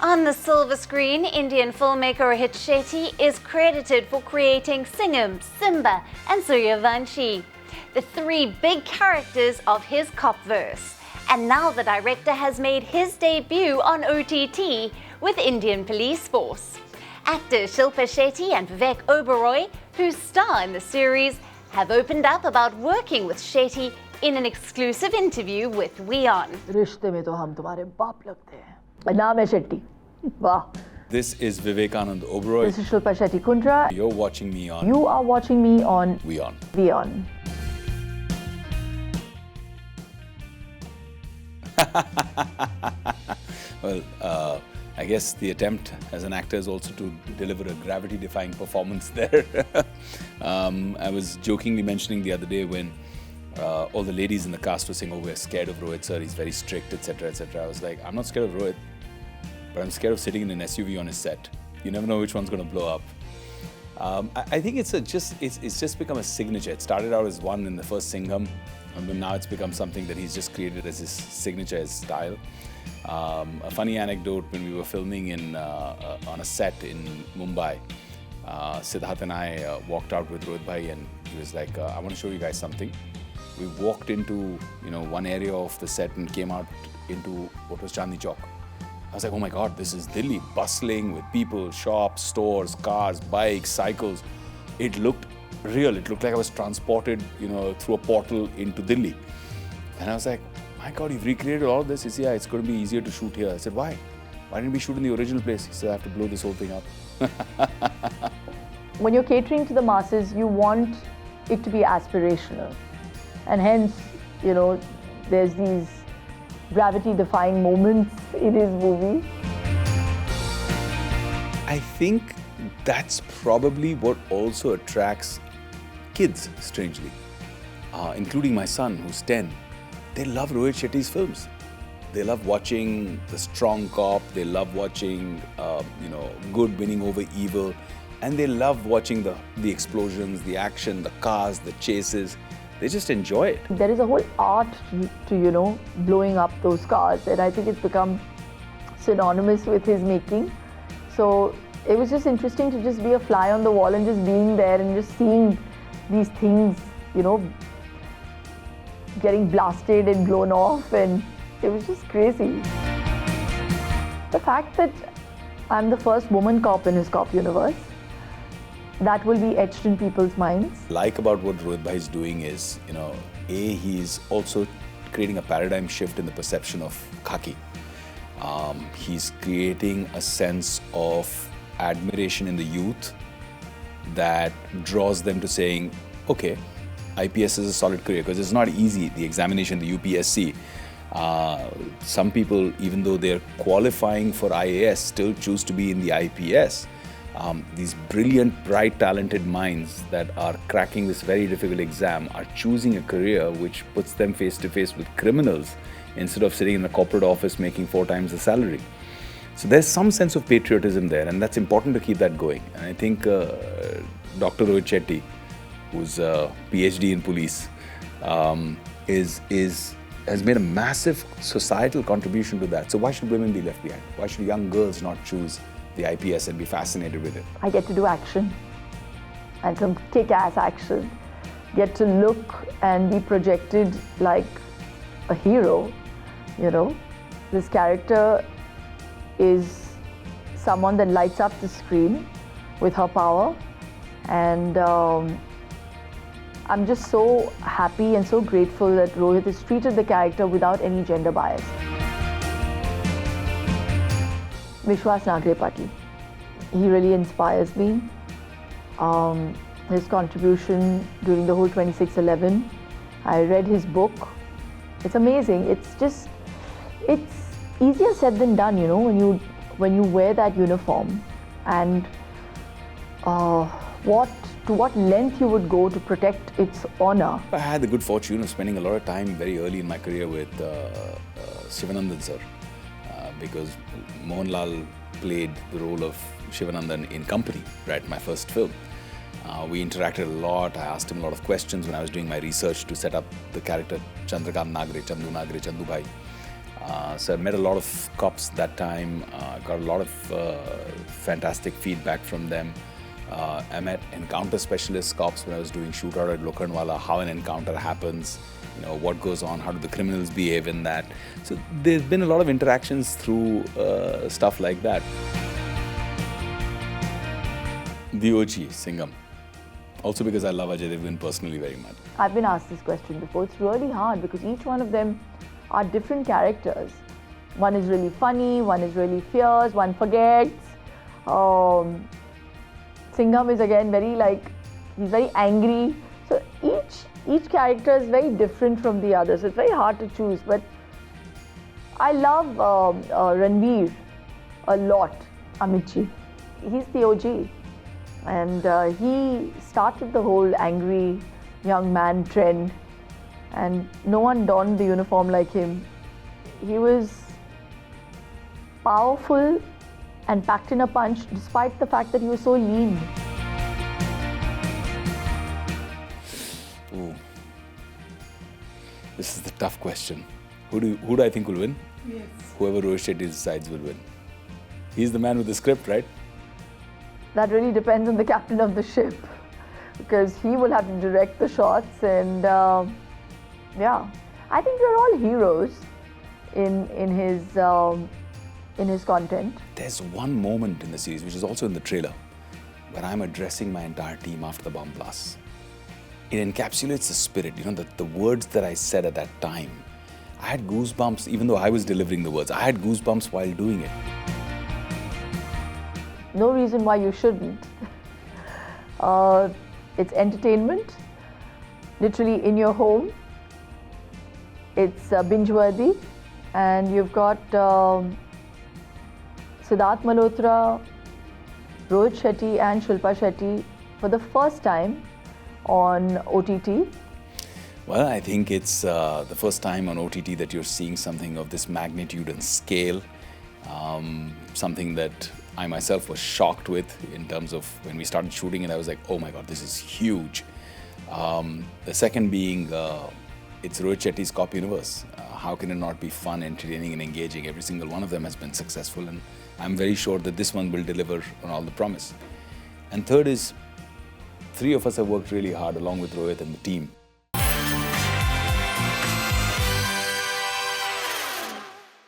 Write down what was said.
On the silver screen, Indian filmmaker Rohit Shetty is credited for creating Singham, Simba and Suryavanshi, the three big characters of his cop-verse. And now the director has made his debut on OTT with Indian Police Force. Actors Shilpa Shetty and Vivek Oberoi, who star in the series, have opened up about working with Shetty in an exclusive interview with WION. रिश्ते में तो हम तुम्हारे बाप लगते हैं। नाम है शेट्टी। वाह। This is Vivekanand Oberoi. This is Shilpa Shetty Kundra. You're watching me on. You are watching me on WION. WION. Well, I guess the attempt as an actor is also to deliver a gravity-defying performance there. I was jokingly mentioning the other day when all the ladies in the cast were saying, "Oh, we're scared of Rohit sir, he's very strict, etc., etc." I was like, I'm not scared of Rohit, but I'm scared of sitting in an SUV on his set. You never know which one's going to blow up. I think it's just become a signature. It started out as one in the first Singham, and now it's become something that he's just created as his signature, his style. A funny anecdote: when we were filming on a set in Mumbai, Siddharth and I walked out with Rohit bhai, and he was like, "I want to show you guys something." We walked into one area of the set and came out into what was Chandni Chowk. I was like, "Oh my God, this is Delhi, bustling with people, shops, stores, cars, bikes, cycles." It looked real. It looked like I was transported, through a portal into Delhi. And I was like, "My God, you've recreated all of this." He said, "Yeah, it's going to be easier to shoot here." I said, "Why? Why didn't we shoot in the original place?" He said, "I have to blow this whole thing up." When you're catering to the masses, you want it to be aspirational. And hence, there's these gravity-defying moments in his movie. I think that's probably what also attracts kids, strangely, including my son, who's 10. They love Rohit Shetty's films. They love watching the strong cop. They love watching, good winning over evil. And they love watching the explosions, the action, the cars, the chases. They just enjoy it. There is a whole art to blowing up those cars, and I think it's become synonymous with his making. So it was just interesting to just be a fly on the wall and just being there and just seeing these things, getting blasted and blown off, and it was just crazy. The fact that I'm the first woman cop in his cop universe, that will be etched in people's minds. Like about what Rohit bhai is doing is, he's also creating a paradigm shift in the perception of khaki. He's creating a sense of admiration in the youth that draws them to saying, okay, IPS is a solid career, because it's not easy, the examination, the UPSC. Some people, even though they're qualifying for IAS, still choose to be in the IPS. These brilliant, bright, talented minds that are cracking this very difficult exam are choosing a career which puts them face to face with criminals instead of sitting in a corporate office making 4 times the salary. So there's some sense of patriotism there, and that's important to keep that going. And I think Dr. Rohit Shetty, who's a PhD in police, has made a massive societal contribution to that. So why should women be left behind? Why should young girls not choose the IPS and be fascinated with it? I get to do action, and some kick-ass action. Get to look and be projected like a hero, This character is someone that lights up the screen with her power, and I'm just so happy and so grateful that Rohit has treated the character without any gender bias. Vishwas Nagre Patil. He really inspires me. His contribution during the whole 2611. I read his book. It's amazing. It's easier said than done, when you wear that uniform, and to what length you would go to protect its honor. I had the good fortune of spending a lot of time very early in my career with Shivanandan sir. Because Mohanlal played the role of Shivanandan in Company, right, my first film. We interacted a lot. I asked him a lot of questions when I was doing my research to set up the character Chandrakant Nagre, Chandu Nagre, Chandu Bhai. So I met a lot of cops that time, got a lot of fantastic feedback from them. I met encounter specialist cops when I was doing shootout at Lokhandwala, how an encounter happens, you know, what goes on, how do the criminals behave in that. So there's been a lot of interactions through stuff like that. The OG, Singham. Also because I love Ajay Devgan personally very much. I've been asked this question before. It's really hard because each one of them are different characters. One is really funny, one is really fierce, one forgets. Singham is again he's very angry. So each character is very different from the others. It's very hard to choose. But I love Ranveer a lot, Amitji. He's the OG. And he started the whole angry young man trend. And no one donned the uniform like him. He was powerful and packed in a punch despite the fact that he was so lean. Ooh. This is the tough question. Who do I think will win? Yes. Whoever Rohit Shetty decides will win. He's the man with the script, right? That really depends on the captain of the ship, because he will have to direct the shots. And yeah, I think we're all heroes in his content. There's one moment in the series, which is also in the trailer, when I'm addressing my entire team after the bomb blast. It encapsulates the spirit, you know, the words that I said at that time. I had goosebumps, even though I was delivering the words. I had goosebumps while doing it. No reason why you shouldn't. It's entertainment, literally in your home. It's binge-worthy, and you've got Siddharth Malhotra, Rohit Shetty and Shilpa Shetty for the first time on OTT. Well, I think it's the first time on OTT that you're seeing something of this magnitude and scale. Something that I myself was shocked with in terms of when we started shooting it. I was like, oh my God, this is huge. The second being, it's Rohit Shetty's Cop Universe. How can it not be fun, entertaining and engaging? Every single one of them has been successful, and I'm very sure that this one will deliver on all the promise. And third is, three of us have worked really hard along with Rohit and the team